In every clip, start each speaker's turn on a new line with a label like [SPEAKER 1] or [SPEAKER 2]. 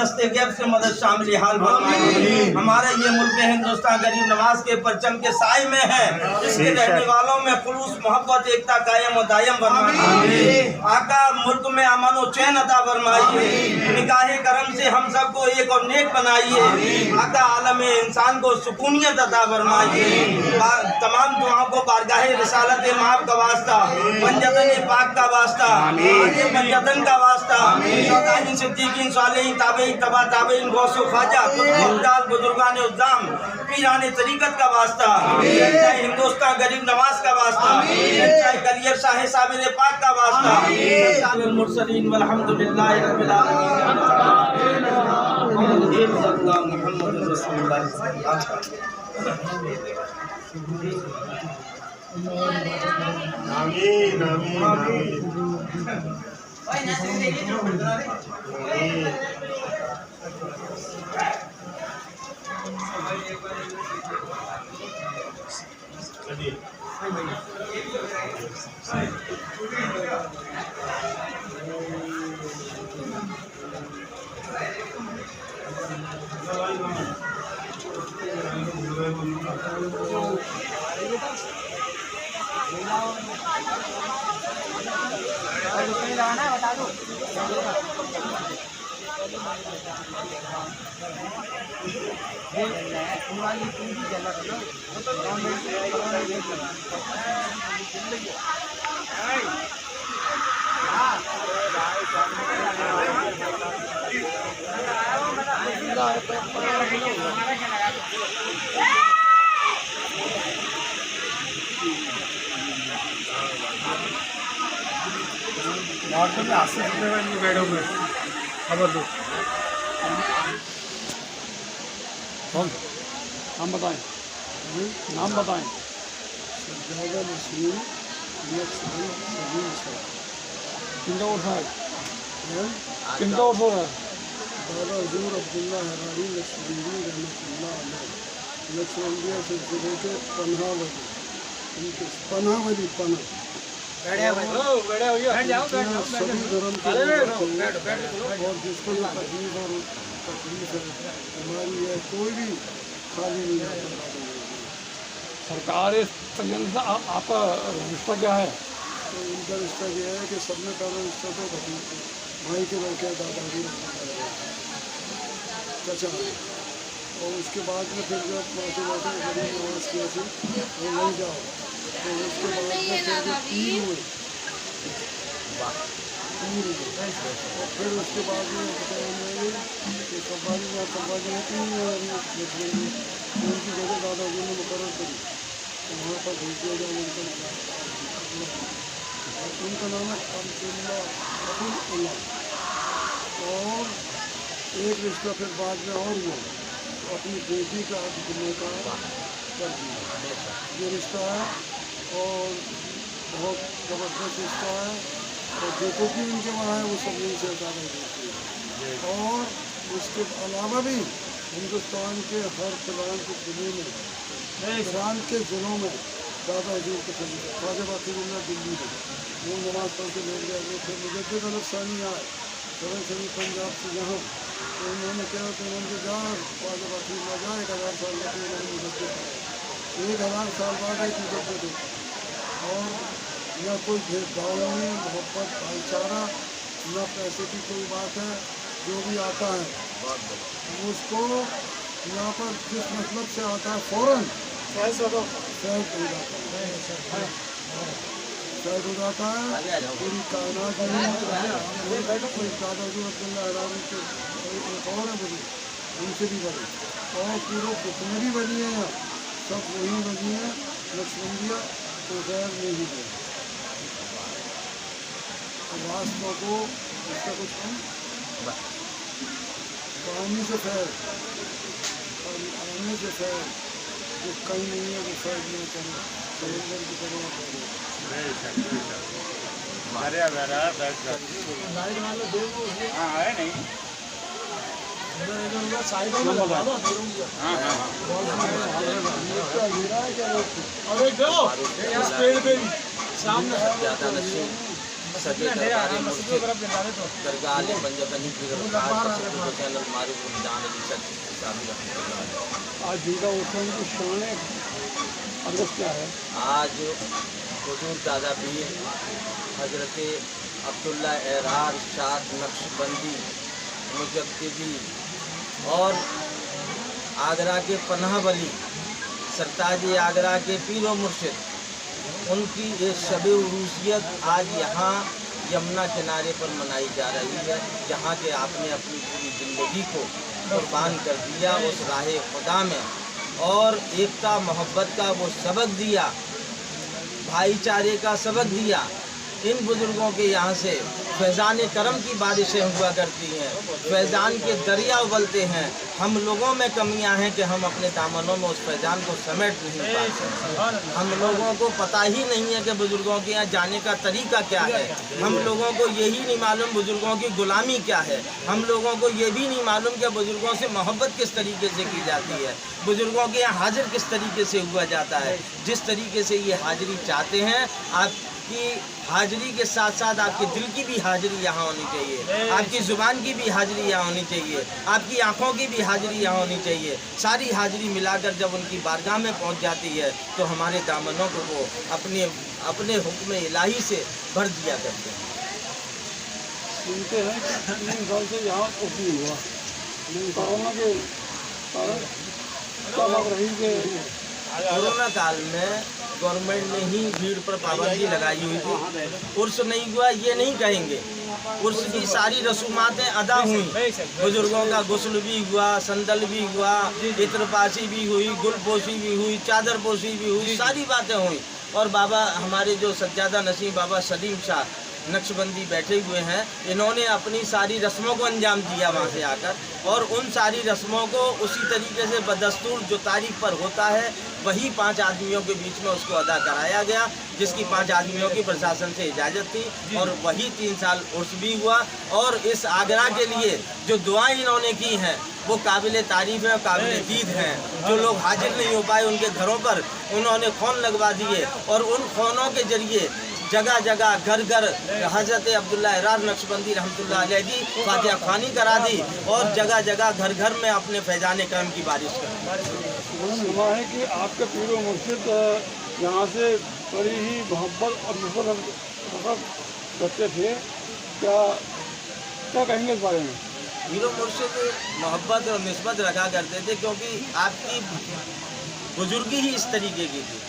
[SPEAKER 1] दस्ते गैब से मदद शामिल हाल फरमाइए। हमारा ये मुल्क हिंदुस्तान गरीब नवाज के परचम के साए में है, इसके रहने वालों में खुलूस मोहब्बत एकता कायम और दायम फरमाइए। आका मुल्क में अमन और चैन अता फरमाइए। निकाहे करम से हम सबको एक और नेक बनाइए। आका आलम इंसान को सुकूनियत अता फरमाइए। तमाम दुआओं को बारगाहे रिसालत माफ का वास्ता, पंजतन पाक का वास्ता, पंजतन का वास्ता, शौकानी सिद्दीकीन सालेहीन ताबईन तबा ताबईन गौसो ख्वाजा कुतुब बुजुर्गान उद्दाम पीराने तरीकत का वास्ता, चाहे हिंदुस्तान गरीब नवाज का वास्ता, चाहे कलियर शाह साबिर पाक का वास्ता, साबिर मुरसलीन वल्हम्दुलिल्लाहि रब्बिल आलमीन। मुहम्मद रसूलुल्लाह। आमीन आमीन आमीन। बता दो में आस्ते नहीं बैठोगे खबर दो। कौन नाम बताएं? नाम बताएं। किंदा उठा है किंदा उठो है दादा हजूर अब्दुल्ला हरारी लक्ष्मी रहमतुल्लाह अलैह लक्ष्मणिया सिलसिले के पनाहवली पना सभी धर्म के और जिसको ये तकलीफ और तकलीफ है हमारी है कोई भी खाली नहीं है। सरकार इस से आपका रिश्ता क्या है? तो उनका रिश्ता यह है कि सब में पहला रिश्ता तो भाई के लड़के दादाजी चाचा और उसके बाद में फिर जब माथे माथे गरीब नवाज किया थी वो नहीं जाओ तो उसके बाद में फिर जो तीन हुए और फिर उसके बाद में बताया कि कब्बाली या कब्बाली तीन उनकी जगह दादाजी ने मुकर्रर करी तो वहाँ पर भेज दिया जाए। उनका नाम है अब्दुल्ला और एक रिश्ता फिर बाद में और हुआ तो अपनी बेटी का जुम्मे का कर दिया ये रिश्ता है और बहुत ज़बरदस्त रिश्ता है और जो कुछ भी उनके वहाँ है वो सब इनसे ज़्यादा देती है। और उसके अलावा भी हिंदुस्तान के हर फिलहाल के ज़िले में ईरान के ज़िलों में दादा हजूर को चली ख्वाजा बाक़ीउल्लाह दिल्ली में वो नमाज पढ़ के लेट गए वो फिर मुझे गलत सानी आए सरन शरीफ पंजाब से यहाँ तो उन्होंने कहा कि उन्होंने जहाँ ख्वाजा बाक़ीउल्लाह जहाँ 1000 साल लगे उन्होंने मुझे 1000 साल बाद एक मुझे देखा और न कोई भेदभाव नहीं है मोहब्बत भाईचारा न पैसे की कोई बात है जो भी आता है उसको यहाँ पर जिस मतलब से आता है फ़ौरन शायद हो जाता है पूरी कायनात कोई दादाजी अब्दुल्ला हरारी के एक और है बड़ी उनसे भी बड़ी और पूरे जितने भी बनी हैं यहाँ सब वही बनी है लक्ष्मणिया तो गैर नहीं है वास्तव को इसका कुछ कम पानी से फैल आने से फैल जो कहीं नहीं है वो फैल नहीं करना समुद्र की तरह सामने
[SPEAKER 2] सदे दरबारी मुर्शिद दरगाह अली पंजतनी चैनल मारूफ जान अली साहब रहमतुल्लाह।
[SPEAKER 1] आज जिनका उत्सव की शान अरगस क्या है?
[SPEAKER 2] आज हुजूर दादा पीर हजरत अब्दुल्ला एरार शाद नक्शबंदी मुजद्दिदी और आगरा के पनाह वली सरताज आगरा के पीर व मुर्शिद उनकी ये शब उरूसियत आज यहाँ यमुना किनारे पर मनाई जा रही है, जहाँ के आपने अपनी पूरी ज़िंदगी को कुर्बान कर दिया उस राह खुदा में और एकता मोहब्बत का वो सबक दिया, भाईचारे का सबक दिया। इन बुज़ुर्गों के यहाँ से फैज़ान करम की बारिशें हुआ करती हैं, फैज़ान के दरिया उबलते हैं। हम लोगों में कमियां हैं कि हम अपने दामनों में उस फैज़ान को समेट नहीं पाते। हम लोगों को पता ही नहीं है कि बुज़ुर्गों के यहाँ जाने का तरीका क्या है। हम लोगों को यही नहीं मालूम बुज़ुर्गों की ग़ुलामी क्या है। हम लोगों को ये भी नहीं मालूम कि बुज़ुर्गों से मोहब्बत किस तरीके से की जाती है, बुज़ुर्गों के यहाँ हाजिर किस तरीके से हुआ जाता है। जिस तरीके से ये हाजिरी चाहते हैं, आपकी हाजिरी के साथ साथ आपके दिल की भी हाजिरी यहाँ होनी चाहिए, आपकी ज़ुबान की भी हाजिरी यहाँ होनी चाहिए, आपकी आँखों की भी हाजिरी यहाँ होनी चाहिए। सारी हाजिरी मिलाकर जब उनकी बारगाह में पहुँच जाती है तो हमारे दामनों को वो अपने हुक्म इलाही से भर दिया करते हैं।
[SPEAKER 1] सुनते हैं कि 3 साल से यहाँ कुछ नहीं हुआ, कोरोना के कारण क्या लग रही कि
[SPEAKER 2] कोरोना काल में गवर्नमेंट ने ही भीड़ पर पाबंदी लगाई हुई थी। उर्स नहीं हुआ ये नहीं कहेंगे, उर्स की सारी रसूमातें अदा हुई। बुजुर्गों का गुस्ल भी हुआ, संदल भी हुआ, इत्रपासी भी हुई, गुलपोशी भी हुई, चादर पोशी भी हुई, सारी बातें हुई। और बाबा हमारे जो सज्जादा नसीम बाबा सलीम शाह नक्शबंदी बैठे हुए हैं, इन्होंने अपनी सारी रस्मों को अंजाम दिया वहाँ से आकर, और उन सारी रस्मों को उसी तरीके से बदस्तूर जो तारीख पर होता है वही 5 आदमियों के बीच में उसको अदा कराया गया, जिसकी 5 आदमियों की प्रशासन से इजाज़त थी, और वही 3 साल उर्स भी हुआ। और इस आगरा के लिए जो दुआएं इन्होंने की हैं वो काबिल तारीफ़ है, काबिल दीद हैं। जो लोग हाजिर नहीं हो पाए उनके घरों पर उन्होंने ख़ौन लगवा दिए, और उन ख़ौनों के ज़रिए जगह जगह घर घर हज़रत अब्दुल्ला एरार नक्शबंदी रहमतुल्लाह अलैह की फातिहा ख़्वानी करा दी, और जगह जगह घर घर में अपने फैज़ान करम की बारिश कर दी।
[SPEAKER 1] हुआ है कि आपके पीर व मुर्शिद यहाँ से बड़ी ही मोहब्बत और नफ़रत करते थे, क्या कहेंगे इस बारे में?
[SPEAKER 2] पीर व मुर्शिद मोहब्बत और निस्बत रखा करते थे, क्योंकि आपकी बुजुर्गी ही इस तरीके की थी।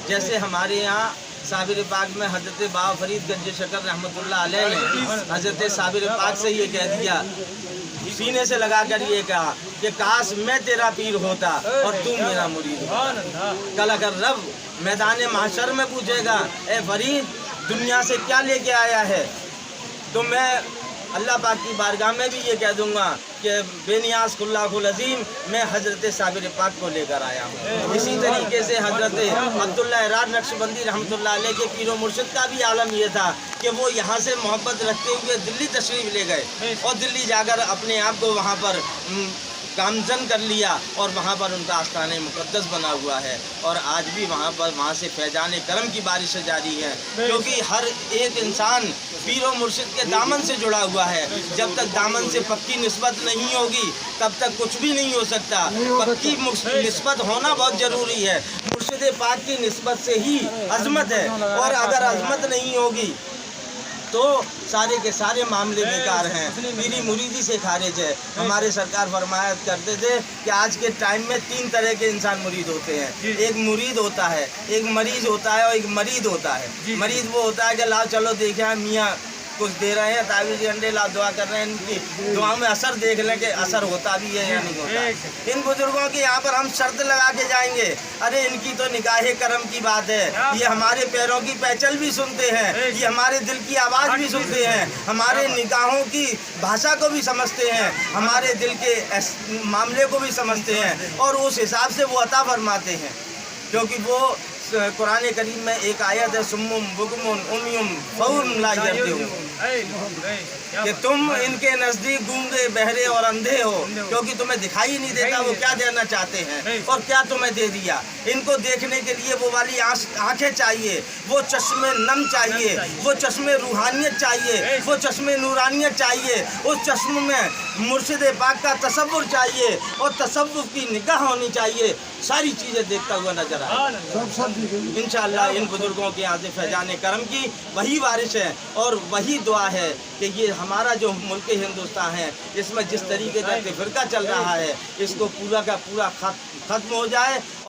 [SPEAKER 2] जैसे हमारे यहाँ साबिर पाक में हज़रत बाबा फरीद गंज शकर रहमतुल्लाह अलैह ने हज़रत साबिर पाक से ये कह दिया, सीने से लगा कर ये कहा कि काश मैं तेरा पीर होता और तू मेरा मुरीद होता। कल अगर रब मैदान महशर में पूछेगा, ए फरीद दुनिया से क्या लेके आया है, तो मैं अल्लाह पाक की बारगाह में भी ये कह दूंगा कि बेनियाज खुल्लाहुल अज़ीम मैं हज़रत साबिर पाक को लेकर आया हूँ। इसी तरीके से हज़रत अब्दुल्ला एरार नक्शबंदी रहमतुल्लाह अलैह के पीर व मुर्शिद का भी आलम ये था कि वो यहाँ से मोहब्बत रखते हुए दिल्ली तशरीफ़ ले गए, और दिल्ली जाकर अपने आप को वहाँ पर गामजन कर लिया, और वहाँ पर उनका आस्थान मुक़द्दस बना हुआ है। और आज भी वहाँ से फैज़ान करम की बारिशें जारी हैं, क्योंकि हर एक इंसान पीर व मुर्शिद के दामन से जुड़ा हुआ है। जब तक दामन से पक्की निस्बत नहीं होगी तब तक कुछ भी नहीं हो सकता। पक्की निस्बत होना बहुत ज़रूरी है। मुर्शिद पाक की निस्बत से ही अज़मत है, और अगर अज़मत नहीं होगी तो सारे के सारे मामले बेकार हैं, पीरी मुरीदी से खारिज है। हमारे सरकार फरमाया करते थे कि आज के टाइम में 3 तरह के इंसान मुरीद होते हैं। एक मुरीद होता है, एक मरीज होता है, और एक मरीद होता है। मरीद वो होता है कि लाओ चलो देखें मियाँ कुछ दे रहे हैं, तावीज़ अंडे लाओ दुआ कर रहे हैं, इनकी दुआ में असर देख लें कि असर होता भी है या नहीं होता। इन बुजुर्गों के यहाँ पर हम शर्त लगा के जाएंगे, अरे इनकी तो निगाहे करम की बात है, ये हमारे पैरों की पैचल भी सुनते हैं, ये हमारे दिल की आवाज़ भी सुनते हैं, हमारे निगाहों की भाषा को भी समझते हैं, हमारे दिल के मामले को भी समझते हैं, और उस हिसाब से वो अता फरमाते हैं, क्योंकि वो कुरान करीम में एक आयत है, सुम्मुम बुकमुन उम्युम फहुम ला यरजिऊन, कि तुम इनके नज़दीक गूंगे बहरे और अंधे हो, क्योंकि तुम्हें दिखाई नहीं देता वो क्या देना चाहते हैं और क्या तुम्हें दे दिया। इनको देखने के लिए वो वाली आंखें चाहिए, वो चश्मे नम चाहिए, वो चश्मे रूहानियत चाहिए, वो चश्मे नूरानियत चाहिए, उस चश्मे में मुर्शिद पाक का तसव्वुर चाहिए और तसव्वुर की निगाह होनी चाहिए। सारी चीज़ें देखता हुआ नजर आए। इंशाअल्लाह इन बुजुर्गों के यहाँ से फैजान करम की वही बारिश है और वही दुआ है कि ये हमारा जो मुल्क हिंदुस्तान है, इसमें जिस तरीके का फिरका चल रहा है, इसको पूरा का पूरा खत्म हो जाए।